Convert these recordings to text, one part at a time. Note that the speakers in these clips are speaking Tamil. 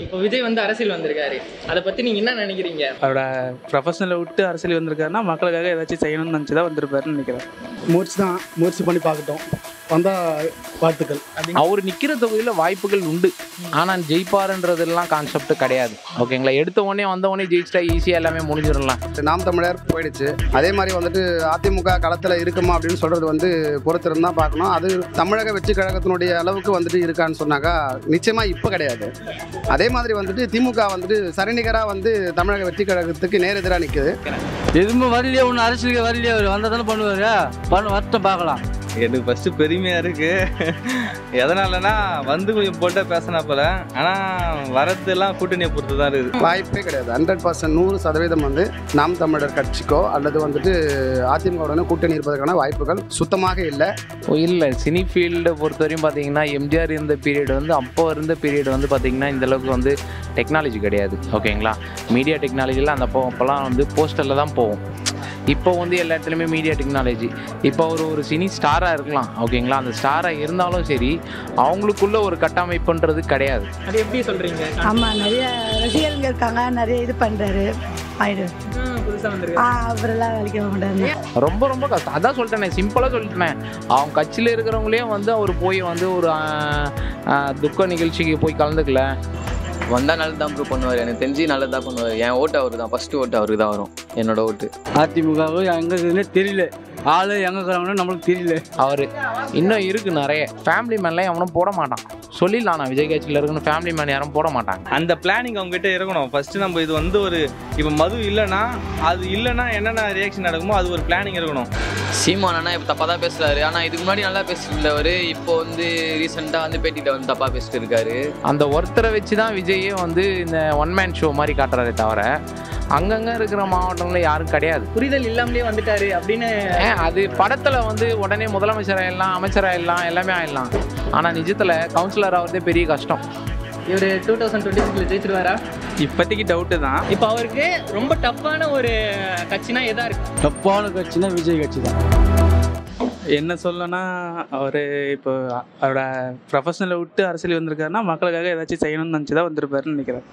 இப்போ விஜய் வந்து அரசியல் வந்திருக்காரு, அதை பத்தி நீங்க என்ன நினைக்கிறீங்க? அவரோட ப்ரொஃபஷனலை விட்டு அரசியல் வந்திருக்காருன்னா மக்களுக்காக ஏதாச்சும் செய்யணும்னு நினச்சி தான் வந்திருப்பாருன்னு நினைக்கிறேன். முயற்சி பண்ணி பார்க்கட்டும், வந்தால் வாழ்த்துக்கள். அவர் நிற்கிற தொகுதியில் வாய்ப்புகள் உண்டு, ஆனால் ஜெயிப்பாருன்றதெல்லாம் கான்செப்ட் கிடையாது. ஓகேங்களா, எடுத்த உடனே வந்த உடனே ஜெயிச்சிட்டா ஈஸியாக எல்லாமே முடிஞ்சிடலாம். நாம் தமிழர் போயிடுச்சு. அதே மாதிரி வந்துட்டு அதிமுக களத்தில் இருக்குமா அப்படின்னு சொல்கிறது வந்து பொறுத்திருந்து தான் பார்க்கணும். அது தமிழக வெற்றி கழகத்தினுடைய அளவுக்கு வந்துட்டு இருக்கான்னு சொன்னாக்கா நிச்சயமாக இப்போ கிடையாது. அதே மாதிரி வந்துட்டு திமுக வந்துட்டு சரிநிகராக வந்து தமிழக வெற்றி கழகத்துக்கு நேரெதிராக நிற்குது. எதுவுமே வரலையே, ஒன்றும் அரசியலுக்கு வரலையே, அவர் வந்தால் தானே பண்ணுவார், வரட்டும் பார்க்கலாம். எனக்கு ஃபஸ்ட்டு பெருமையாக இருக்குது. எதனாலனா வந்து கொஞ்சம் போட்டால் பேசினா போல, ஆனால் வரதெல்லாம் கூட்டணியை பொறுத்து தான் இருக்குது. வாய்ப்பே கிடையாது. 100% 100% வந்து நாம் தமிழர் கட்சிக்கோ அல்லது வந்துட்டு அதிமுகவுடனே கூட்டணி இருப்பதற்கான வாய்ப்புகள் சுத்தமாக இல்லை. இல்லை, சினி ஃபீல்டை பொறுத்தவரையும் பார்த்தீங்கன்னா எம்ஜிஆர் இருந்த பீரியட் வந்து, அப்போ இருந்த பீரியட் வந்து பார்த்தீங்கன்னா இந்தளவுக்கு வந்து டெக்னாலஜி கிடையாது. ஓகேங்களா, மீடியா டெக்னாலஜிலாம் அந்த அப்போலாம் வந்து போஸ்டரில் தான் போகும். இப்போ வந்து எல்லா இடத்துலையுமே மீடியா டெக்னாலஜி. இப்போ ஒரு சினி ஸ்டாராக இருக்கலாம். ஓகேங்களா, அந்த ஸ்டாராக இருந்தாலும் சரி, அவங்களுக்குள்ள ஒரு கட்டமைப்புன்றது கிடையாது. அது எப்படி சொல்றீங்க? ஆமாம், நிறைய ரசிகர்கள் இருக்காங்க, நிறைய இது பண்ணுறாரு. புதுசாக வந்துருக்கு, அவரெல்லாம் வேலைக்கு போக மாட்டாரு. ரொம்ப ரொம்ப கஷ்டம். அதான் சொல்லிட்டேனே, சிம்பிளாக சொல்லிட்டேன். அவங்க கட்சியில் இருக்கிறவங்களே வந்து அவர் போய் வந்து ஒரு துக்க நிகழ்ச்சிக்கு போய் கலந்துக்கல. வந்தால் நல்லது தான் ப்ரூவ் பண்ணுவார். எனக்கு தெரிஞ்சு நல்லது தான் பண்ணுவார். என் ஓட்டு அவருக்கு தான், ஃபஸ்ட்டு ஓட்டு அவருக்கு தான் வரும். என்னோட ஓட்டு அதிமுகவும் எங்கே இருக்குதுன்னே தெரியல, ஆள் எங்கே இருக்கிறாங்கன்னு நம்மளுக்கு தெரியல. அவர் இன்னும் இருக்குது நிறைய. ஃபேமிலி மேன்லாம் எவனும் போட மாட்டான். சொல்லிடலாம், நான் விஜய் கட்சியில் இருக்குன்னு ஃபேமிலி மேன் யாரும் போட மாட்டாங்க. அந்த பிளானிங் அவங்ககிட்ட இருக்கணும். ஃபஸ்ட்டு நம்ம இது வந்து ஒரு இப்போ மது இல்லைன்னா அது இல்லைன்னா என்னென்ன ரியாக்ஷன் நடக்குமோ அது ஒரு பிளானிங் இருக்கணும். சீமான் அண்ணா இப்போ தப்பாக தான் பேசுகிறாரு, ஆனால் இதுக்கு முன்னாடி நல்லா பேசிட்டு இருந்தவர் இப்போ வந்து ரீசெண்டாக வந்து பேட்டிகிட்ட வந்து தப்பாக பேசிட்டு இருக்காரு. அந்த ஒருத்தரை வச்சு தான் விஜயே வந்து இந்த ஒன் மேன் ஷோ மாதிரி காட்டுறாரே தவிர அங்கங்கே இருக்கிற மாவட்டங்களில் யாரும் கிடையாது. புரிதல் இல்லாமலே வந்துட்டாரு அப்படின்னு. அது படத்தில் வந்து உடனே முதலமைச்சர் ஆயிடலாம், அமைச்சர் ஆயிடலாம், எல்லாமே ஆயிடலாம். ஆனால் நிஜத்தில் கவுன்சிலர் ஆகிறதே பெரிய கஷ்டம். இவர் 2026 ஜெயிச்சிருவாரா? இப்போதைக்கு டவுட்டு தான். இப்போ அவருக்கு ரொம்ப டஃப்பான ஒரு கட்சினா எதா இருக்கு? தப்பான கட்சினா விஜய் கட்சி தான். என்ன சொல்லனா, அவர் இப்போ அவரோட ப்ரொஃபஷனலை விட்டு அரசியல் வந்திருக்காருன்னா மக்களுக்காக ஏதாச்சும் செய்யணும்னு நினச்சி தான் வந்திருப்பாருன்னு நினைக்கிறேன்.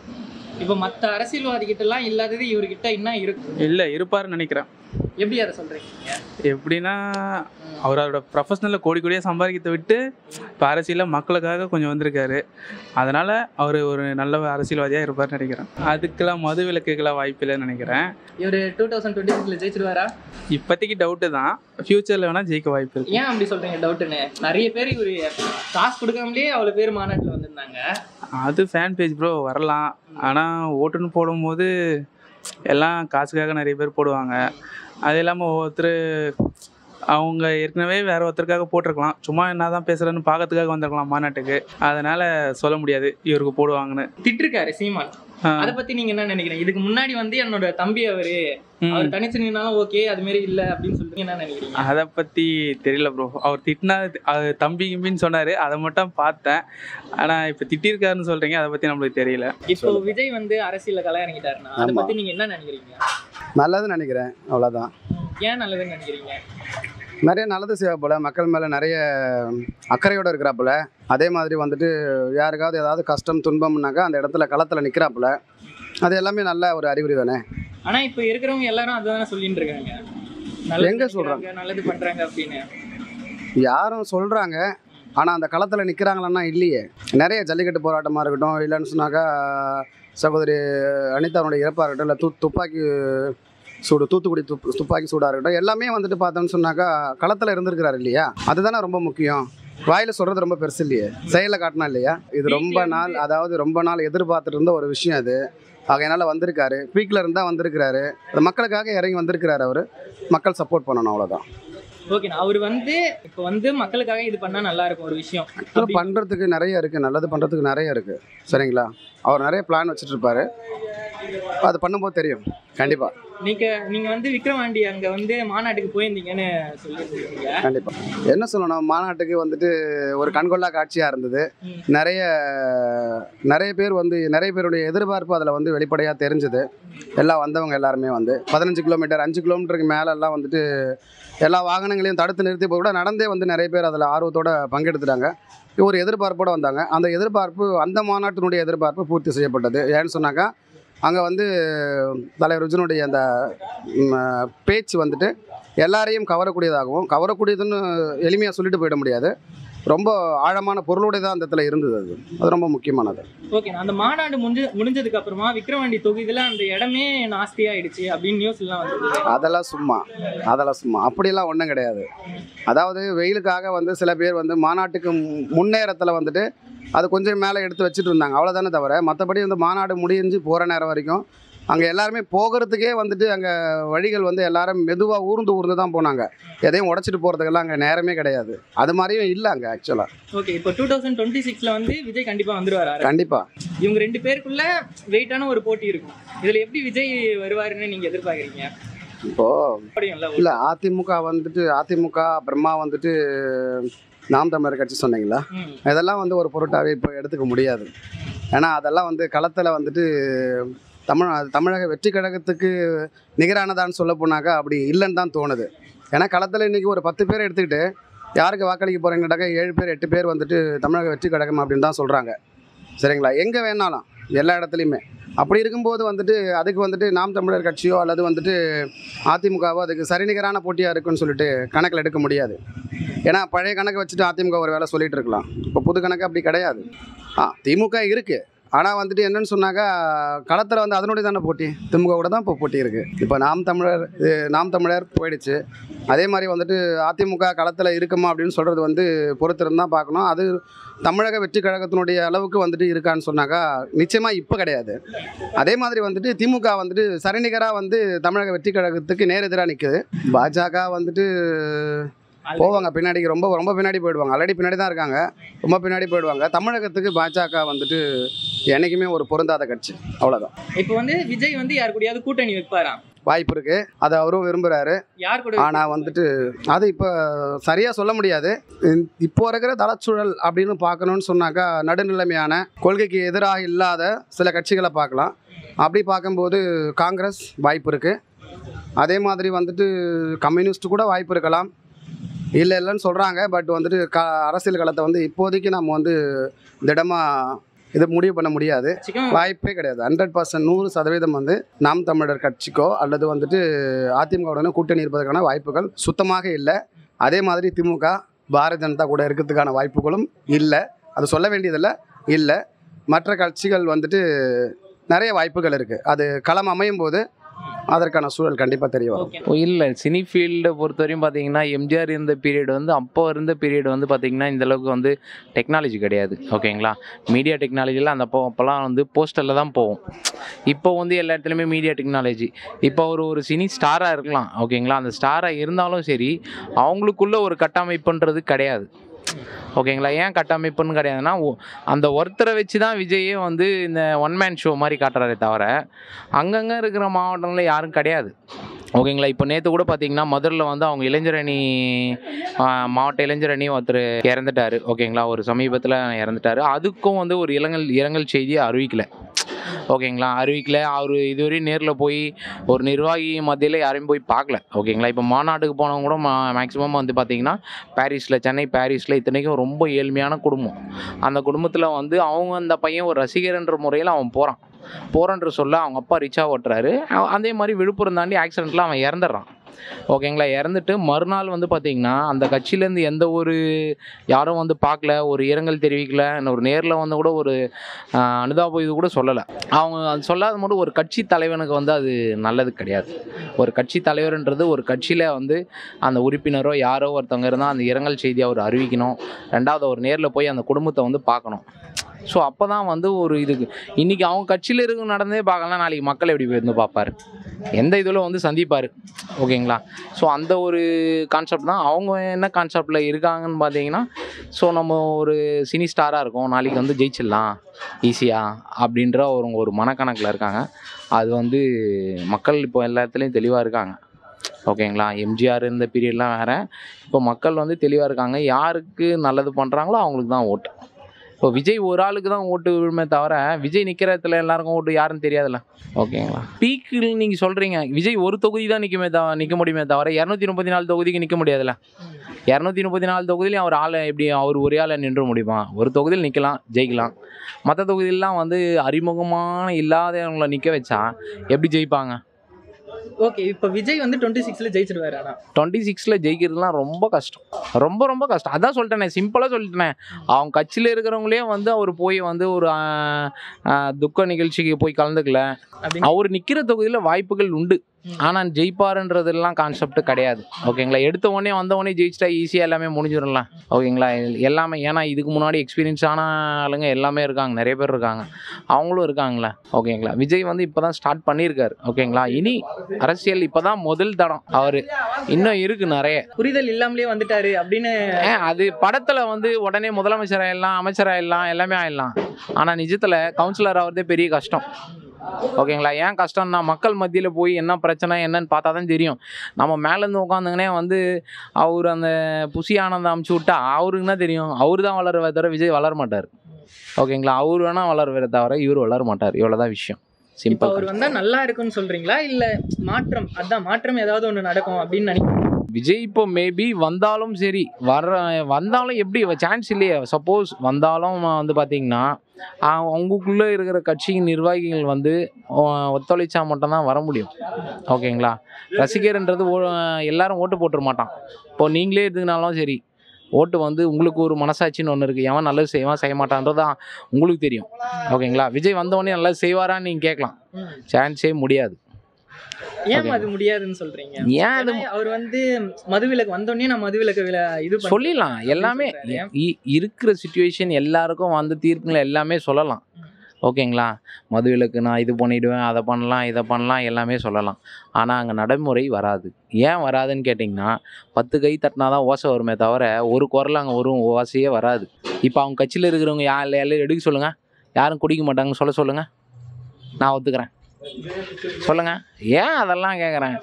இப்போ மற்ற அரசியல்வாதிகிட்டலாம் இல்லாதது இவர்கிட்ட என்ன இருக்கு? இல்லை, இருப்பாருன்னு நினைக்கிறேன். எப்படி அதை சொல்கிறீங்க? எப்படின்னா, அவரோட ப்ரொஃபஷனலில் கோடி கோடியாக சம்பாதிக்கிறத விட்டு இப்போ அரசியலில் மக்களுக்காக கொஞ்சம் வந்திருக்காரு. அதனால் அவர் ஒரு நல்ல அரசியல்வாதியாக இருப்பார்னு நினைக்கிறேன். அதுக்கெல்லாம் மது விலக்குக்கெல்லாம் வாய்ப்பு இல்லைன்னு நினைக்கிறேன். இவர் 2026 ஜெயிச்சிருவாரா? இப்போதைக்கு டவுட்டு தான். ஃப்யூச்சரில் வேணால் ஜெயிக்க வாய்ப்பு இருக்குது. ஏன் அப்படி சொல்கிறீங்க டவுட்டுன்னு? நிறைய பேர் இவர் காசு கொடுக்காமலே அவ்வளோ பேர் மாநாட்டில் வந்திருந்தாங்க. அது ஃபேன் பேஜ் ப்ரோ, வரலாம். ஆனால் ஓட்டுன்னு போடும்போது எல்லாம் காசுக்காக நிறைய பேர் போடுவாங்க. அது இல்லாமல் ஒவ்வொருத்தர் அவங்க ஏற்கனவே வேற ஒருத்தருக்காக போட்டிருக்கலாம், சும்மா என்ன தான் பேசுகிறேன்னு பார்க்கறதுக்காக வந்திருக்கலாம் மாநாட்டுக்கு. அதனால் சொல்ல முடியாது இவருக்கு போடுவாங்கன்னு. திட்டிருக்காரு சீமான், அதை பற்றி நீங்கள் என்ன நினைக்கிறீங்க? இதுக்கு முன்னாடி வந்து என்னோட தம்பி அவர் தனிச்சு நின்னாலும் ஓகே, அது மாதிரி இல்லை அப்படின்னு சொல்லிட்டு என்ன நினைக்கிறீங்க? அதை பற்றி தெரியல ப்ரோ. அவர் திட்டினா அது தம்பி கிம்பின்னு சொன்னார், அதை மட்டும் பார்த்தேன். ஆனால் இப்போ திட்டிருக்காருன்னு சொல்கிறீங்க, அதை பற்றி நம்மளுக்கு தெரியல. இப்போ விஜய் வந்து அரசியலில் களை இறங்கிட்டாருன்னா அதை பற்றி நீங்கள் என்ன நினைக்கிறீங்க? நல்லதுன்னு நினைக்கிறேன், அவ்வளோதான். ஏன் நல்லதுன்னு நினைக்கிறீங்க? நிறைய நல்லது செய்ய போல், மக்கள் மேலே நிறைய அக்கறையோடு இருக்கிறாப்புல. அதே மாதிரி வந்துட்டு யாருக்காவது ஏதாவது கஷ்டம் துன்பம்னாக்கா அந்த இடத்துல களத்தில் நிற்கிறாப்புல. அது எல்லாமே நல்ல ஒரு அறிகுறி தானே. ஆனால் இப்போ இருக்கிறவங்க எல்லாரும் அதுதானே சொல்லிட்டு இருக்காங்க, எங்கே சொல்கிறாங்க நல்லது பண்ணுறாங்க அப்படின்னு. யாரும் சொல்கிறாங்க, ஆனால் அந்த களத்தில் நிற்கிறாங்களான்னா இல்லையே. நிறைய ஜல்லிக்கட்டு போராட்டமாக இருக்கட்டும், இல்லைன்னு சொன்னாக்கா சகோதரி அனிதாவுடைய இறப்பாக இருக்கட்டும், இல்லை துப்பாக்கி சூடு, தூத்துக்குடி துப்பாக்கி சூடாக இருக்கட்டும், எல்லாமே வந்துட்டு பார்த்தோம்னு சொன்னாக்கா களத்தில் இருந்திருக்கிறாரு இல்லையா. அதுதானே ரொம்ப முக்கியம். வாயில் சொல்கிறது ரொம்ப பெருசு இல்லையே, செயலில் காட்டினா இல்லையா. இது ரொம்ப நாள் எதிர்பார்த்துட்டு இருந்த ஒரு விஷயம் அது. ஆகையினால வந்திருக்காரு, பீக்கில் இருந்தால் வந்திருக்கிறாரு, அது மக்களுக்காக இறங்கி வந்திருக்கிறாரு. அவர் மக்கள் சப்போர்ட் பண்ணணும், அவ்வளோதான். ஓகேண்ணா, அவர் வந்து இப்போ வந்து மக்களுக்காக இது பண்ணால் நல்லா இருக்கும். ஒரு விஷயம் பண்ணுறதுக்கு நிறைய இருக்குது, நல்லது பண்ணுறதுக்கு நிறைய இருக்குது, சரிங்களா. அவர் நிறைய பிளான் வச்சுட்டு இருப்பாரு, அது பண்ணும்போது தெரியும் கண்டிப்பாக. நீங்கள் வந்து விக்ரவாண்டி அங்கே வந்து மாநாட்டுக்கு போயிருந்தீங்கன்னு சொல்லியிருந்தீங்க. கண்டிப்பாக என்ன சொல்லணும், மாநாட்டுக்கு வந்துட்டு ஒரு கண்கொள்ளா காட்சியாக இருந்தது. நிறைய பேர் வந்து நிறைய பேருடைய எதிர்பார்ப்பு அதில் வந்து வெளிப்படையாக தெரிஞ்சுது. எல்லாம் வந்தவங்க எல்லாருமே வந்து 15 கிலோமீட்டர் 5 கிலோமீட்டருக்கு மேலெல்லாம் வந்துட்டு எல்லா வாகனங்களையும் தடுத்து நிறுத்தி போய் கூட நடந்தே வந்து நிறைய பேர் அதில் ஆர்வத்தோடு பங்கெடுத்துட்டாங்க. ஒரு எதிர்பார்ப்போடு வந்தாங்க. அந்த எதிர்பார்ப்பு அந்த மாநாட்டினுடைய எதிர்பார்ப்பு பூர்த்தி செய்யப்பட்டது. ஏன்னு சொன்னாக்கா அங்கே வந்து தலைவர் விஜயனுடைய அந்த பேச்சு வந்துட்டு எல்லாரையும் கவரக்கூடியதுன்னு எளிமையாக சொல்லிட்டு போயிட முடியாது. ரொம்ப ஆழமான பொருளோட தான் அந்த இடத்துல இருந்தது. அது ரொம்ப முக்கியமானது. ஓகே, அந்த மாநாடு முடிஞ்சதுக்கு அப்புறமா விக்கிரவாண்டி தொகுதியில் அந்த இடமே நாஸ்தியாயிடுச்சு அப்படின்னு நியூஸ்லாம் வந்து அதெல்லாம் சும்மா அப்படியெல்லாம் ஒன்றும் கிடையாது. அதாவது வெயிலுக்காக வந்து சில பேர் வந்து மாநாட்டுக்கு முன்னேறத்தில் வந்துட்டு அது கொஞ்சம் மேலே எடுத்து வச்சுட்டு இருந்தாங்க, அவ்வளோதானே தவிர மற்றபடி வந்து மாநாடு முடிஞ்சு போகிற நேரம் வரைக்கும் அங்கே எல்லாருமே போகிறதுக்கே வந்துட்டு அங்கே வழிகள் வந்து எல்லாரும் மெதுவாக ஊர்ந்து தான் போனாங்க. எதையும் உடச்சிட்டு போகிறதுக்கெல்லாம் அங்கே நேரமே கிடையாது. அது மாதிரியும் இல்லை அங்கே ஆக்சுவலாக. ஓகே, இப்போ 2026 வந்து விஜய் கண்டிப்பாக வந்துடுவார். கண்டிப்பாக இவங்க 2 பேருக்குள்ள வெயிட்டான ஒரு போட்டி இருக்கும். இதில் எப்படி விஜய் வருவாருன்னு நீங்கள் எதிர்பார்க்குறீங்க? இப்போது இல்லை, அதிமுக அப்புறமா வந்துட்டு நாம் தமிழர் கட்சி சொன்னீங்களா, இதெல்லாம் வந்து ஒரு பொருட்டாகவே இப்போ எடுத்துக்க முடியாது. ஏன்னா அதெல்லாம் வந்து களத்தில் வந்துட்டு தமிழக வெற்றி கழகத்துக்கு நிகரானதான்னு சொல்ல போனாக்கா அப்படி இல்லைன்னு தான் தோணுது. ஏன்னா களத்தில் இன்றைக்கி ஒரு 10 பேர் எடுத்துக்கிட்டு யாருக்கு வாக்களிக்க போகிறீங்கன்னாக்கா 7 பேர் 8 பேர் வந்துட்டு தமிழக வெற்றி கழகம் அப்படின்னு தான் சொல்கிறாங்க. சரிங்களா? எங்கே வேணாலும் எல்லா இடத்துலையுமே. அப்படி இருக்கும்போது வந்துட்டு அதுக்கு வந்துட்டு நாம் தமிழர் கட்சியோ அல்லது வந்துட்டு அதிமுகவோ அதுக்கு சரிநிகரான போட்டியாக இருக்குன்னு சொல்லிட்டு கணக்கில் எடுக்க முடியாது. ஏன்னா பழைய கணக்கை வச்சுட்டு அதிமுக ஒரு வேலை சொல்லிகிட்டு இருக்கலாம். இப்போ புது கணக்கு அப்படி கிடையாது. திமுக இருக்குது, ஆனால் வந்துட்டு என்னென்னு சொன்னாக்கா களத்தில் வந்து அதனுடைய தானே போட்டி, திமுக கூட தான் இப்போ போட்டி இருக்குது. இப்போ நாம் தமிழர் போயிடுச்சு. அதே மாதிரி வந்துட்டு அதிமுக களத்தில் இருக்குமா அப்படின்னு சொல்கிறது வந்து பொறுத்திருந்து தான் பார்க்கணும். அது தமிழக வெற்றி கழகத்தினுடைய அளவுக்கு வந்துட்டு இருக்கான்னு சொன்னாக்கா நிச்சயமாக இப்போ கிடையாது. அதே மாதிரி வந்துட்டு திமுக வந்துட்டு சரிநிகராக வந்து தமிழக வெற்றி கழகத்துக்கு நேரெதிராக நிற்குது. பாஜக வந்துட்டு போவாங்க பின்னாடி, ரொம்ப ரொம்ப பின்னாடி போயிடுவாங்க. ஆல்ரெடி பின்னாடி தான் இருக்காங்க, ரொம்ப பின்னாடி போயிடுவாங்க. தமிழகத்துக்கு பாஜக வந்துட்டு என்றைக்குமே ஒரு பொருந்தாத கட்சி, அவ்வளோதான். இப்போ வந்து விஜய் வந்து யார் கூடயாவது கூட்டணி வைப்பாரா? வாய்ப்பு இருக்குது, அதை அவரும் விரும்புகிறாரு. யார் கூட? ஆனால் வந்துட்டு அது இப்போ சரியாக சொல்ல முடியாது. இப்போ இருக்கிற தளச்சூழல் அப்படின்னு பார்க்கணுன்னு சொன்னாக்கா நடுநிலைமையான கொள்கைக்கு எதிராக இல்லாத சில கட்சிகளை பார்க்கலாம். அப்படி பார்க்கும்போது காங்கிரஸ் வாய்ப்பு இருக்குது. அதே மாதிரி வந்துட்டு கம்யூனிஸ்ட் கூட வாய்ப்பு இருக்கலாம். இல்லைன்னு சொல்கிறாங்க. பட் வந்துட்டு அரசியல் களத்தை வந்து இப்போதைக்கு நம்ம வந்து திடமாக இதை முடிவு பண்ண முடியாது. வாய்ப்பே கிடையாது. 100% 100% வந்து நாம் தமிழர் கட்சிக்கோ அல்லது வந்துட்டு அதிமுகவுடனே கூட்டணி இருப்பதற்கான வாய்ப்புகள் சுத்தமாக இல்லை. அதே மாதிரி திமுக பாரதிய ஜனதா கூட இருக்கிறதுக்கான வாய்ப்புகளும் இல்லை. அது சொல்ல வேண்டியதில்லை, இல்லை. மற்ற கட்சிகள் வந்துட்டு நிறைய வாய்ப்புகள் இருக்குது. அது களம் அமையும் போது அதற்கான சூழல் கண்டிப்பாக தெரிய வரும். இல்லை, சினி ஃபீல்டை பொறுத்தவரையும் பார்த்தீங்கன்னா எம்ஜிஆர் இருந்த பீரியட் வந்து அப்போ இருந்த பீரியட் வந்து பார்த்திங்கன்னா இந்தளவுக்கு வந்து டெக்னாலஜி கிடையாது. ஓகேங்களா? மீடியா டெக்னாலஜியில் அந்த அப்போல்லாம் வந்து போஸ்டரில் தான் போகும். இப்போ வந்து எல்லா இடத்துலையுமே மீடியா டெக்னாலஜி. இப்போ ஒரு சினி ஸ்டாராக இருக்கலாம். ஓகேங்களா? அந்த ஸ்டாராக இருந்தாலும் சரி அவங்களுக்குள்ள ஒரு கட்டமைப்புன்றது கிடையாது. ஓகேங்களா? ஏன் கட்டமைப்புன்னு கிடையாதுன்னா அந்த ஒருத்தரை வச்சு தான் விஜயே வந்து இந்த ஒன் மேன் ஷோ மாதிரி காட்டுறாரே தவிர அங்கங்கே இருக்கிற மாவட்டங்களில் யாரும் கிடையாது. ஓகேங்களா? இப்போ நேற்று கூட பார்த்தீங்கன்னா மதுரையில் வந்து அவங்க இளைஞரணி மாவட்ட இளைஞரணி ஒருத்தர் இறந்துட்டார். ஓகேங்களா? ஒரு சமீபத்தில் இறந்துட்டார். அதுக்கும் வந்து ஒரு இரங்கல் செய்தியை அறிவிக்கலை. ஓகேங்களா? அறிவிக்கல. அவர் இதுவரையும் நேரில் போய் ஒரு நிர்வாகி மத்தியில் யாரையும் போய் பார்க்கல. ஓகேங்களா? இப்போ மாநாட்டுக்கு போனவங்க கூட மேக்ஸிமம் வந்து பார்த்திங்கன்னா சென்னை பாரிஸில் இத்தனைக்கும் ரொம்ப ஏழ்மையான குடும்பம். அந்த குடும்பத்தில் வந்து அவங்க அந்த பையன் ஒரு ரசிகர்ன்ற முறையில் அவன் போகிறான்ற சொல்ல அவங்க அப்பா ரிச்சாக ஓட்டுறாரு. அதே மாதிரி விழுப்புரம் தாண்டி ஆக்சிடெண்ட்டில் அவன் இறந்துடுறான். ஓகேங்களா? இறந்துட்டு மறுநாள் வந்து பார்த்திங்கன்னா அந்த கட்சியிலேருந்து எந்த ஒரு யாரும் வந்து பார்க்கல, ஒரு இரங்கல் தெரிவிக்கல, ஒரு நேரில் வந்து கூட ஒரு அனுதாபம் இது கூட சொல்லலை. அவங்க அது சொல்லாத மட்டும் ஒரு கட்சி தலைவனுக்கு வந்து அது நல்லது கிடையாது. ஒரு கட்சி தலைவர்ன்றது ஒரு கட்சியில் வந்து அந்த உறுப்பினரோ யாரோ ஒருத்தவங்க இருந்தால் அந்த இரங்கல் செய்தியை அவர் அறிவிக்கணும். ரெண்டாவது ஒரு நேரில் போய் அந்த குடும்பத்தை வந்து பார்க்கணும். ஸோ அப்போ தான் வந்து ஒரு இதுக்கு இன்றைக்கி அவங்க கட்சியில் இருக்க நடந்தே பார்க்கலாம், நாளைக்கு மக்கள் எப்படி வந்து பார்ப்பார், எந்த இதில் வந்து சந்திப்பார். ஓகேங்களா? ஸோ அந்த ஒரு கான்செப்ட் தான். அவங்க என்ன கான்செப்டில் இருக்காங்கன்னு பார்த்தீங்கன்னா, ஸோ நம்ம ஒரு சினி ஸ்டாராக இருக்கோம், நாளைக்கு வந்து ஜெயிச்சிடலாம் ஈஸியாக அப்படின்ற ஒரு மனக்கணக்கில் இருக்காங்க. அது வந்து மக்கள் இப்போ எல்லா இடத்துலையும் தெளிவாக இருக்காங்க. ஓகேங்களா? எம்ஜிஆர் இந்த பீரியட்லாம் வேறு, இப்போ மக்கள் வந்து தெளிவாக இருக்காங்க. யாருக்கு நல்லது பண்ணுறாங்களோ அவங்களுக்கு தான் ஓட்டு. இப்போ விஜய் ஒரு ஆளுக்கு தான் ஓட்டு விழுமே தவிர விஜய் நிற்கிற இடத்துல எல்லாருக்கும் ஓட்டு யாருன்னு தெரியாதுல்ல. ஓகேங்களா, பீக்கில் நீங்கள் சொல்கிறீங்க விஜய் ஒரு தொகுதி தான் நிற்க முடியுமே தவிர 234 தொகுதிக்கு நிற்க முடியாதுல்ல. 234 தொகுதியிலையும் அவர் ஆளை எப்படி அவர் ஒரே ஆளை நின்று முடியுமா? ஒரு தொகுதியில் நிற்கலாம், ஜெயிக்கலாம். மற்ற தொகுதியிலாம் வந்து அறிமுகமான இல்லாதவங்களை நிற்க வச்சா எப்படி ஜெயிப்பாங்க? ஓகே, இப்போ விஜய் வந்து 26ல ஜெயிச்சிருவாரு. ஆனால் 26ல ஜெயிக்கிறதுலாம் ரொம்ப கஷ்டம், ரொம்ப ரொம்ப கஷ்டம். அதான் சொல்லிட்டேனே, சிம்பிளாக சொல்லிட்டேன். அவங்க கட்சியில் இருக்கிறவங்களே வந்து அவர் போய் வந்து ஒரு துக்க நிகழ்ச்சிக்கு போய் கலந்துக்கல. அவர் நிற்கிற தொகுதியில் வாய்ப்புகள் உண்டு, ஆனால் ஜெயிப்பாருன்றதெல்லாம் கான்செப்ட் கிடையாது. ஓகேங்களா, எடுத்த உடனே வந்த உடனே ஜெயிச்சிட்டா ஈஸியாக எல்லாமே முடிஞ்சிடலாம். ஓகேங்களா, எல்லாமே ஏன்னா இதுக்கு முன்னாடி எக்ஸ்பீரியன்ஸான ஆளுங்க எல்லாமே இருக்காங்க, நிறைய பேர் இருக்காங்க, அவங்களும் இருக்காங்களே. ஓகேங்களா, விஜய் வந்து இப்போ தான் ஸ்டார்ட் பண்ணியிருக்காரு. ஓகேங்களா, இனி அரசியல் இப்போ தான் முதல் தடம். அவர் இன்னும் இருக்கு நிறைய. புரிதல் இல்லாமலே வந்துட்டாரு அப்படின்னு அது படத்தில் வந்து உடனே முதலமைச்சர் ஆயிடலாம், அமைச்சர் ஆயிடலாம், எல்லாமே ஆயிடலாம். ஆனால் நிஜத்தில் கவுன்சிலர் ஆகிறதே பெரிய கஷ்டம். ஓகேங்களா, ஏன் கஷ்டம்னா மக்கள் மத்தியில் போய் என்ன பிரச்சனை என்னன்னு பார்த்தா தான் தெரியும். நம்ம மேலேருந்து உட்காந்துங்கன்னே வந்து அவர் அந்த புசி ஆனந்தம் அமுச்சு விட்டா அவருக்கு என்ன தெரியும்? அவர் தான் வளருவே தவிர விஜய் வளர மாட்டார். ஓகேங்களா, அவர் வேணால் வளருவே தவிர இவர் வளர மாட்டார். இவ்வளோதான் விஷயம், சிம்பிள். அவர் வந்தால் நல்லா இருக்குன்னு சொல்கிறீங்களா, இல்லை மாற்றம் அதான் மாற்றம் ஏதாவது ஒன்று நடக்கும் அப்படின்னு நினைக்கிறேன்? விஜய் இப்போ மேபி வந்தாலும் சரி, வந்தாலும் எப்படி சான்ஸ் இல்லையே. சப்போஸ் வந்தாலும் வந்து பார்த்திங்கன்னா அவங்களுக்குள்ளே இருக்கிற கட்சியின் நிர்வாகிகள் வந்து ஒத்துழைச்சா மட்டும்தான் வர முடியும். ஓகேங்களா, ரசிகர்ன்றது எல்லாரும் ஓட்டு போட்டுற மாட்டான். இப்போ நீங்களே எடுத்துக்கினாலும் சரி, ஓட்டு வந்து உங்களுக்கு ஒரு மனசாட்சின்னு ஒன்று இருக்குது. எவன் நல்லது செய்வான் செய்ய மாட்டான்றதான் உங்களுக்கு தெரியும். ஓகேங்களா, விஜய் வந்தவொடனே நல்லது செய்வாரான்னு நீங்கள் கேட்கலாம், சான்ஸே முடியாது. ஏன் அது முடியாதுன்னு சொல்றீங்க? ஏன் அது அவர் வந்து மதுவிலக்கு வந்தோடனே நான் மதுவிலக்கு இது சொல்லிடலாம். எல்லாமே இருக்கிற சிச்சுவேஷன் எல்லாருக்கும் வந்து தீர்ப்புங்களை எல்லாமே சொல்லலாம். ஓகேங்களா, மதுவிலக்கு நான் இது பண்ணிவிடுவேன், அதை பண்ணலாம், இதை பண்ணலாம், எல்லாமே சொல்லலாம். ஆனால் அங்கே நடைமுறை வராது. ஏன் வராதுன்னு கேட்டிங்கன்னா 10 கை தட்டினா தான் ஓசை வருமே தவிர ஒரு குரல் அங்கே வரும் ஓசையே வராது. இப்போ அவங்க கட்சியில் இருக்கிறவங்க எல்லாரும் எடுக்க சொல்லுங்கள், யாரும் குடிக்க மாட்டாங்கன்னு சொல்லுங்கள், நான் ஒத்துக்கிறேன். சொல்லுங்கள், ஏன் அதெல்லாம் கேட்குறேன்?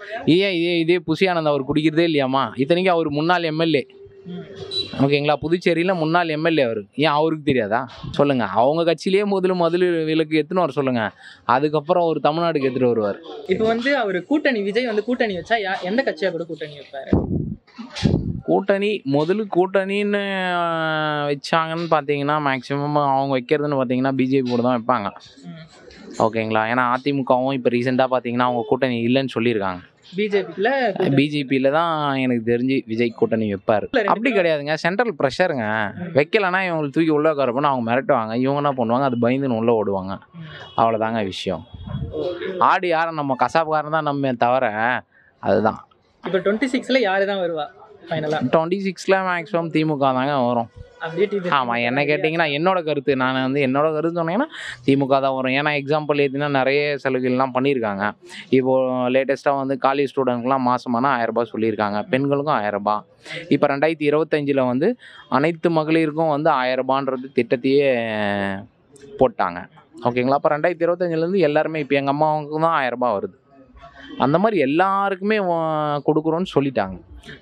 இதே புசி ஆனந்த் அவர் குடிக்கிறதே இல்லையாம்மா? இத்தனைக்கும் அவர் முன்னாள் எம்எல்ஏ. ஓகேங்களா, புதுச்சேரியில் முன்னாள் எம்எல்ஏ அவர். ஏன் அவருக்கு தெரியாதா? சொல்லுங்கள். அவங்க கட்சியிலேயே மது விலக்கு எடுத்துன்னு வர சொல்லுங்கள், அதுக்கப்புறம் அவர் தமிழ்நாடுக்கு எடுத்துகிட்டு வருவார். இப்போ வந்து அவர் கூட்டணி விஜய் வந்து கூட்டணி வச்சா எந்த கட்சியாக கூட கூட்டணி வைப்பார்? கூட்டணின்னு வச்சாங்கன்னு பார்த்தீங்கன்னா மேக்ஸிமம் அவங்க வைக்கிறதுன்னு பார்த்தீங்கன்னா பிஜேபி கூட தான் வைப்பாங்க. ஓகேங்களா, ஏன்னா அதிமுகவும் இப்போ ரீசெண்டாக பார்த்தீங்கன்னா அவங்க கூட்டணி இல்லைன்னு சொல்லியிருக்காங்க. பிஜேபியில் தான் எனக்கு தெரிஞ்சு விஜய் கூட்டணி வைப்பார். அப்படி கிடையாதுங்க, சென்ட்ரல் ப்ரெஷருங்க. வைக்கலைன்னா இவங்களுக்கு தூக்கி உள்ளே உட்காரப்போனா அவங்க மிரட்டுவாங்க, இவங்க என்ன பண்ணுவாங்க, அது பயந்துன்னு உள்ளே ஓடுவாங்க. அவ்வளோதாங்க விஷயம். ஆடு யாரும் நம்ம கசாப்புக்காரன் தான் நம்ம தவிர அதுதான். இப்போ 26ல் யார் தான் வருவா ஃபைனலாக? 26ல் மேக்ஸிமம் திமுக தாங்க வரும். ஆமாம், என்ன கேட்டிங்கன்னா என்னோட கருத்து, நான் வந்து என்னோட கருத்து சொன்னீங்கன்னா திமுக தான் வரும். ஏன்னா எக்ஸாம்பிள் ஏற்றினா நிறைய சலுகைலாம் பண்ணியிருக்காங்க. இப்போது லேட்டஸ்ட்டாக வந்து காலேஜ் ஸ்டூடெண்ட்க்குலாம் மாதமான 1000 ரூபாய் சொல்லியிருக்காங்க, பெண்களுக்கும் 1000 ரூபாய். இப்போ 2025 வந்து அனைத்து மகளிருக்கும் வந்து 1000 ரூபான்றது திட்டத்தையே போட்டாங்க. ஓகேங்களா, அப்போ 2025 எல்லாருமே இப்போ எங்கள் அம்மாவுக்கு தான் 1000 ரூபாய் வருது. அந்த மாதிரி எல்லாருக்குமே கொடுக்குறோன்னு சொல்லிட்டாங்க.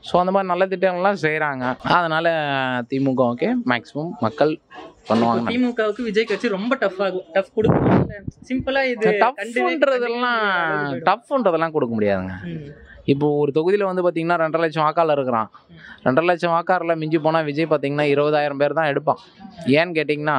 ஸோ அந்த மாதிரி நல்ல திட்டங்கள்லாம் செய்கிறாங்க. அதனால் திமுகவுக்கு மேக்ஸிமம் மக்கள் பண்ணுவாங்க. திமுகவுக்கு விஜய் கட்சி ரொம்ப டஃப் கொடுக்கும். சிம்பிளாக இது டஃப்ன்றதெல்லாம் கொடுக்க முடியாதுங்க. இப்போ ஒரு தொகுதியில் வந்து பார்த்திங்கன்னா 2.5 லட்சம் வாக்காளர் இருக்கிறான். 2.5 லட்சம் வாக்காளரில் மிஞ்சி போனால் விஜய் பார்த்திங்கன்னா 20,000 பேர் தான் எடுப்பான். ஏன்னு கேட்டிங்கன்னா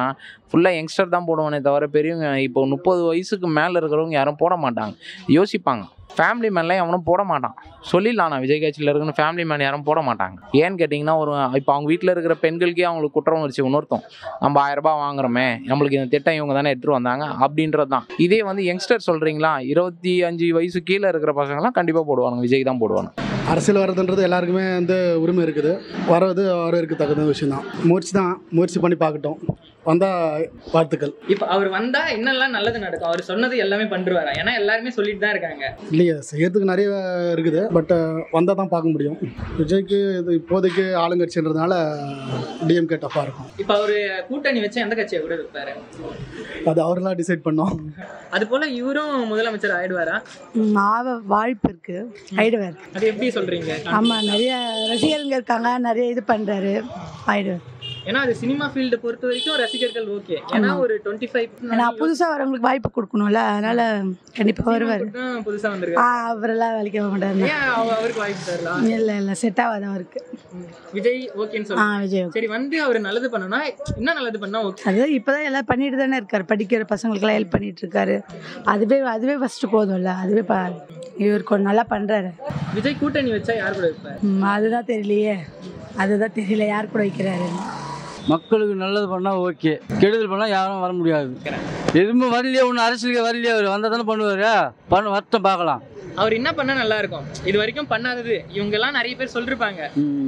ஃபுல்லாக யங்ஸ்டர் தான் போடுவானே தவிர பெரியவங்க இப்போ 30 வயசுக்கு மேலே இருக்கிறவங்க யாரும் போட மாட்டாங்க. யோசிப்பாங்க, ஃபேமிலி மேன்லாம் எவனும் போட மாட்டான். சொல்லிடலாம், நான் விஜய் கட்சியில் இருக்குன்னு ஃபேமிலி மேன் யாரும் போட மாட்டாங்க. ஏன்னு கேட்டிங்கன்னா இப்போ அவங்க வீட்டில் இருக்கிற பெண்களுக்கே அவங்களுக்கு குற்றம் வச்சு உணர்த்தும், நம்ம 1000 ரூபாய் வாங்குறோமே, நம்மளுக்கு இந்த திட்டம் இவங்க தானே எடுத்துகிட்டு வந்தாங்க அப்படின்றது தான். இதே வந்து யங்ஸ்டர் சொல்கிறீங்களா, 25 வயசு கீழே இருக்கிற பசங்கள்லாம் கண்டிப்பாக போடுவாங்க, விஜய் தான் போடுவாங்க. அரசியல் வர்றதுன்றது எல்லாருக்குமே வந்து உரிமை இருக்குது, வர்றது வரவேற்க தகுந்த விஷயம் தான். முயற்சி பண்ணி பார்க்கட்டும், வந்தால் வாழ்த்துக்கள். இப்போ அவர் வந்தால் என்னெல்லாம் நல்லது நடக்கும்? அவர் சொன்னது எல்லாமே பண்ணுவாரா? ஏன்னா எல்லாருமே சொல்லிட்டு தான் இருக்காங்க. இல்லையா, செய்யறதுக்கு நிறைய இருக்குது, பட் வந்தால் தான் பார்க்க முடியும். விஜய்க்கு இது இப்போதைக்கு ஆளுங்கட்சின்றதுனால டிஎம்கே டஃப்பாக இருக்கும். இப்போ அவர் கூட்டணி வச்சு எந்த கட்சியை கூட இருப்பாரு? அது அவரெல்லாம் டிசைட் பண்ணோம். அது போல் இவரும் முதலமைச்சர் ஆயிடுவாரா? வாய்ப்பு இருக்கு, ஆயிடுவார். அது எப்படி சொல்கிறீங்க? ஆமாம், நிறைய ரசிகர்கள் இருக்காங்க, நிறைய இது பண்ணுறாரு, ஆயிடுவார். ஏன்னா அது சினிமா ஃபீல்டு பொறுத்த வரைக்கும் ரசிகர்கள் ஓகே. ஏன்னா ஒரு 25 நான் புதுசாக வரவங்களுக்கு வாய்ப்பு கொடுக்கணும்ல, அதனால கண்டிப்பாக வருவார். புதுசா வந்திருக்காரு. அவரெல்லாம் வேலைக்கு போக மாட்டாரு. ஏன் அவருக்கு வாய்ப்பு தரலாம்? இல்லை செட் ஆகாது அவருக்கு. விஜய் ஓகேன்னு சொல்லுங்க. விஜய் சரி, வந்து அவர் நல்லது பண்ணனா என்ன நல்லது பண்ணா ஓகே? அது இப்போதான் எல்லாம் பண்ணிட்டு தானே இருக்காரு, படிக்கிற பசங்களுக்கெல்லாம் ஹெல்ப் பண்ணிட்டு இருக்காரு. அதுவே ஃபர்ஸ்ட் போதும்ல, அதுவே இவர் கொஞ்சம் நல்லா பண்றாரு. விஜய் கூட்டணி வச்சா யார் கூட வைப்பாரு? அதுதான் தெரியல யார் கூட வைக்கிறாரு. மக்களுக்கு நல்லது பண்ணால் ஓகே, கெடுதல் பண்ணால் யாரும் வர முடியாது. எதுவுமே வரலையே, ஒன்றும் அரசியலுக்கு வரலையே, அவர் வந்தால் தானே பண்ணுவார். வருத்தம் பார்க்கலாம். அவர் என்ன பண்ணா நல்லா இருக்கும்? இது வரைக்கும் பண்ணாதது இவங்க எல்லாம் நிறைய பேர் சொல்லிருப்பாங்க,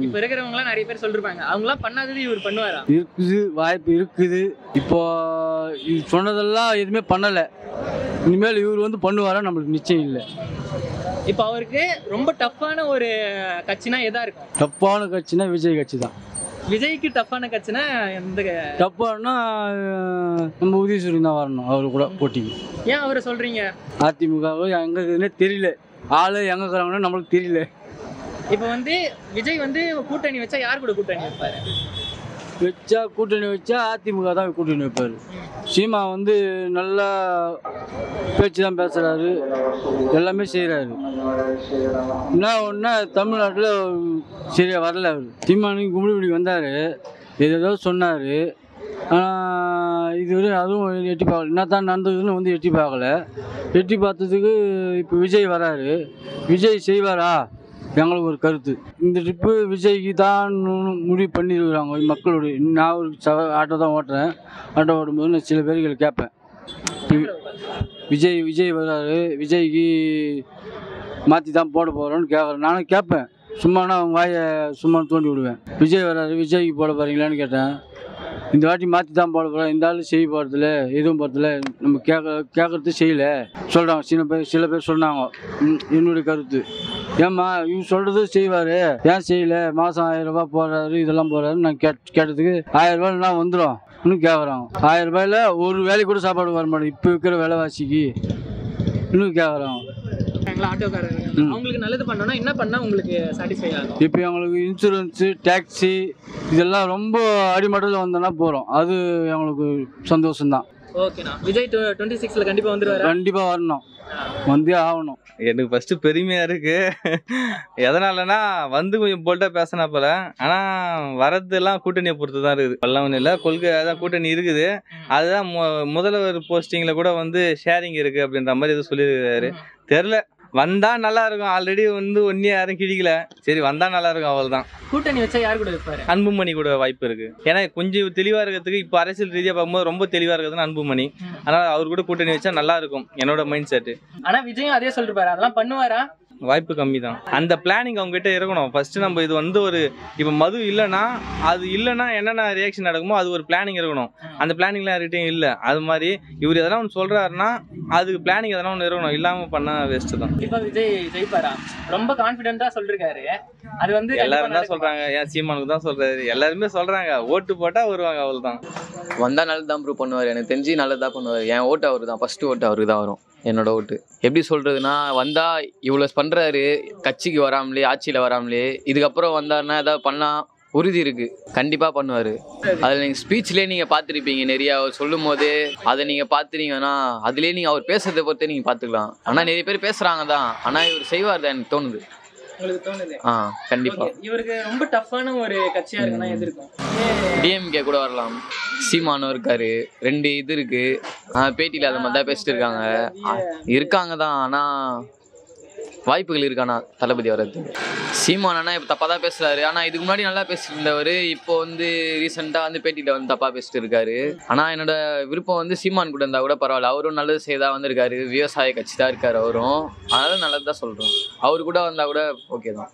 இப்ப இருக்கிறவங்க எல்லாம் நிறைய பேர் சொல்லிருப்பாங்க. அவங்க எல்லாம் பண்ணாதது இவர் பண்ணுவாரா? இருக்குது, வாய்ப்பு இருக்குது. இப்போ இது சொன்னதெல்லாம் எதுவுமே பண்ணலை. இனிமேல் இவர் வந்து பண்ணுவாரா நம்மளுக்கு நிச்சயம் இல்லை. இப்போ அவருக்கு ரொம்ப டஃப்பான ஒரு கட்சினா எதா இருக்கும்? டஃப்பான கட்சினா விஜய் கட்சி தான். விஜய்க்கு டஃப்பான கட்சினா எந்த? டஃப்பானா நம்ம உதயசூரியன் தான் வரணும் அவரு கூட போட்டிக்கு. ஏன் அவரை சொல்றீங்க? அதிமுக எங்க இருக்குதுன்னே தெரியல, ஆளு எங்க இருக்கிறாங்கன்னு நம்மளுக்கு தெரியல. இப்போ வந்து விஜய் வந்து கூட்டணி வச்சா யார் கூட கூட்டணி வைப்பாரு? கூட்டணி வச்சா அதிமுக தான் கூட்டணி வைப்பாரு. சீமா வந்து நல்லா பேச்சு தான் பேசுறாரு, எல்லாமே செய்யறாரு. என்ன ஒன்னா தமிழ்நாட்டில் சரியா வரல. அவர் சீமானுக்கு கும்பிடி வந்தாரு, ஏதோ சொன்னாரு. ஆனால் இதுவரை அதுவும் எட்டி பார்க்கல. என்ன தான் நடந்ததுன்னு வந்து எட்டி பார்க்கல. எட்டி பார்த்ததுக்கு இப்போ விஜய் வராரு. விஜய் செய்வாரா? எங்களுக்கு ஒரு கருத்து, இந்த ட்ரிப்பு விஜய்க்கு தான் முடிவு பண்ணியிருக்கிறாங்க மக்களுடைய. நான் ஒரு ஆட்டோ தான் ஓட்டுறேன். ஆட்டோ ஓட்டும்போது நான் சில பேர்கள் கேட்பேன், விஜய் வர்றாரு, விஜய்க்கு மாற்றி தான் போட போகிறோன்னு கேட்குறேன். நானும் கேட்பேன், சும்மானா அவங்க வாயை சும்மா தோண்டி விடுவேன். விஜய் வர்றாரு, விஜய்க்கு போட போகிறீங்களான்னு கேட்டேன். இந்த வாட்டி மாற்றி தான் போட போகிறோம், இந்த ஆள் செய்ய போகிறதில்ல, எதுவும் போகிறதில்ல, நம்ம கேட்குறது செய்யலை சொல்கிறாங்க. சில பேர் சொன்னாங்க. என்னுடைய கருத்து, ஏம்மா இவங்க சொல்கிறது செய்வார், ஏன் செய்யலை? மாதம் 1000 ரூபாய் போடுறாரு, இதெல்லாம் போடுறாரு. நான் கேட்டதுக்கு 1000 ரூபாய்லாம் வந்துடும் இன்னும் கேட்குறாங்க. 1000 ரூபாயில் ஒரு வேலை கூட சாப்பாடு வர மாட்டேன் இப்போ இருக்கிற விலைவாசிக்கு இன்னும் கேட்குறாங்க. அவங்களுக்கு நல்லது பண்ணோம்னா என்ன பண்ணா உங்களுக்கு சாட்டிஸ்ஃபை ஆகும்? இப்போ எங்களுக்கு இன்சூரன்ஸு, டேக்ஸி இதெல்லாம் ரொம்ப அடிமட்டத்தில் வந்தோன்னா போகிறோம். அது எங்களுக்கு சந்தோஷம்தான். ஓகேண்ணா. விஜய் 26ல கண்டிப்பாக வந்துடுவாரு? கண்டிப்பாக வரணும், வந்தே ஆகணும். எனக்கு ஃபர்ஸ்ட் பெருமையா இருக்கு. எதனாலனா வந்து கொஞ்சம் போல்ட்டா பேசினா போல, ஆனா வரதெல்லாம் கூட்டணியை பொறுத்து தான் இருக்குது. பல்லவன் இல்லை, கொள்கை தான் கூட்டணி இருக்குது. அதுதான் முதல்வர் போஸ்டிங்ல கூட வந்து ஷேரிங் இருக்கு அப்படின்ற மாதிரி எதுவும் சொல்லியிருக்காரு. தெரில, வந்தா நல்லா இருக்கும். ஆல்ரெடி வந்து ஒன்னே யாரும் கிழிக்கல, சரி வந்தா நல்லா இருக்கும், அவள் தான். கூட்டணி வச்சா யார் கூட வைப்பாரு? அன்புமணி கூட வாய்ப்பு இருக்கு. ஏன்னா கொஞ்சம் தெளிவா இருக்கிறதுக்கு இப்போ அரசியல் ரீதியா பார்க்கும்போது ரொம்ப தெளிவா இருக்கிறதுன்னு அன்புமணி. அதனால அவர் கூட கூட்டணி வச்சா நல்லா இருக்கும் என்னோட மைண்ட் செட். ஆனா விஜயும் அதே சொல்லிருப்பாரு, அதெல்லாம் பண்ணுவாரா? வாய்ப்பு கம்மி தான். அந்த பிளானிங் அவங்க கிட்ட இருக்கணும். ஃபர்ஸ்ட் நம்ம இது வந்து ஒரு இப்போ மது இல்லைன்னா அது இல்லைன்னா என்னென்ன ரியாக்ஷன் நடக்குமோ அது ஒரு பிளானிங் இருக்கணும். அந்த பிளானிங்லாம் யார்கிட்டையும் இல்லை. அது மாதிரி இவர் எதனா ஒன்று சொல்றாருன்னா அதுக்கு பிளானிங் எதனா ஒன்று இருக்கணும், இல்லாம பண்ணா வேஸ்ட் தான். இப்போ விஜய் ஜெயிப்பாரா? ரொம்ப கான்ஃபிடென்ட்டா சொல்லிருக்காரு. அது வந்து எல்லாரும் தான் சொல்றாங்க, ஏன் சீமானுக்கு தான் சொல்றாரு, எல்லாருமே சொல்றாங்க. ஓட்டு போட்டா வருவாங்க, அவள் தான். வந்தா நல்லதுதான் ப்ரூவ் பண்ணுவார். எனக்கு தெரிஞ்சு நல்லதான் பண்ணுவார். என் ஓட்டு அவரு தான், ஃபர்ஸ்ட் ஓட்டு அவருக்கு தான் வரும். என்னோட ஓட்டு எப்படி சொல்றதுன்னா, வந்தா இவ்வளோ பண்றாரு, கட்சிக்கு வராமலே, ஆட்சியில வராமலே, இதுக்கப்புறம் வந்தாருன்னா ஏதாவது பண்ணா உறுதி இருக்கு, கண்டிப்பா பண்ணுவாரு. அதில் நீங்க ஸ்பீச்லேயே நீங்க பார்த்துருப்பீங்க, நிறைய அவர் சொல்லும் போது அதை நீங்க பார்த்துறீங்கன்னா அதுலேயே நீங்க அவர் பேசுறதை பொறுத்தே நீங்க பார்த்துக்கலாம். ஆனா நிறைய பேர் பேசுறாங்க தான், ஆனா இவர் செய்வார் தான் எனக்கு தோணுது. கண்டிப்பா இவருக்கு ரொம்ப டஃப்பான ஒரு கட்சியா இருக்குன்னா எது இருக்கும்? டிஎம்கே கூட வரலாம். சீமானும் இருக்காரு, 2 இது இருக்கு. பேட்டியில அதை மாதிரி தான் பேசிட்டு இருக்காங்க தான். ஆனா வாய்ப்புகள் இருக்கானா தளபதி வர்றது? சீமானா இப்போ தப்பாக தான் பேசுறாரு. ஆனால் இதுக்கு முன்னாடி நல்லா பேசிட்டு இருந்தவர் இப்போ வந்து ரீசெண்டாக வந்து பேட்டியில் வந்து தப்பாக பேசிட்டு இருக்காரு. ஆனால் என்னோட விருப்பம் வந்து சீமான் கூட இருந்தால் கூட பரவாயில்ல. அவரும் நல்லது செய்தா வந்திருக்காரு, விவசாய கட்சி தான் இருக்காரு அவரும். அதனால நல்லது தான் சொல்கிறோம். அவரு கூட வந்தால் கூட ஓகே தான்.